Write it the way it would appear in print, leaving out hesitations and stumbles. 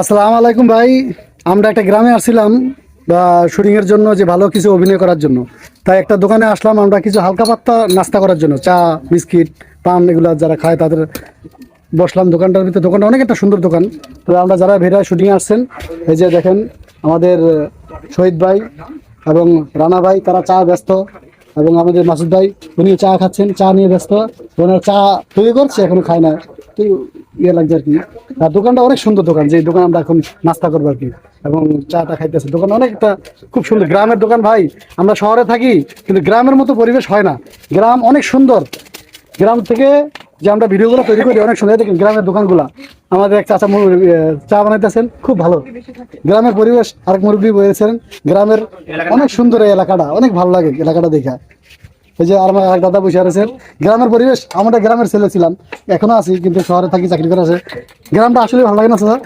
আসসালামু আলাইকুম ভাই। আমরা একটা গ্রামে আসছিলাম বা শুটিং এর জন্য, যে ভালো কিছু অভিনয় করার জন্য। তাই একটা দোকানে আসলাম আমরা কিছু হালকা পাতলা নাস্তা করার জন্য, চা, বিস্কিট, পান এগুলো যারা খায় তাদের বসলাম দোকানটার ভিতরে। দোকানটা অনেক একটা সুন্দর দোকান। তো আমরা যারা ভেড়া শুটিং আসছেন, এই যে দেখেন আমাদের শহীদ ভাই এবং রানা ভাই, তারা চা ব্যস্ত, এবং আমাদের মাসুদ ভাই উনি চা খাচ্ছেন, চা নিয়ে ব্যস্ত। ওনার চা তৈরি করছে, এখনো খায় না, তো ইয়ে লাগছে আর কি। আর দোকানটা অনেক সুন্দর দোকান, যে দোকান আমরা এখন নাস্তা করবো আর কি, এবং চাটা খাইতেছে। দোকান অনেকটা খুব সুন্দর, গ্রামের দোকান ভাই। আমরা শহরে থাকি কিন্তু গ্রামের মতো পরিবেশ হয় না। গ্রাম অনেক সুন্দর। গ্রাম থেকে যে আমরা ভিডিওগুলো তৈরি করি অনেক সুন্দর। দেখেন গ্রামের দোকানগুলা, আমাদের এক চাচা চা বানাইতেছেন, খুব ভালো গ্রামের পরিবেশ। আরেক মুরব্বী বলেছেন গ্রামের অনেক সুন্দর এই এলাকাটা, অনেক ভালো লাগে এলাকাটা দেখা। এই যে আর আমার এক দাদা বসে রয়েছেন। গ্রামের পরিবেশ, আমরা গ্রামের ছেলে ছিলাম, এখনো আছি, কিন্তু শহরে থাকি, চাকরি করে আছে। গ্রামটা আসলে ভালো লাগে না স্যার?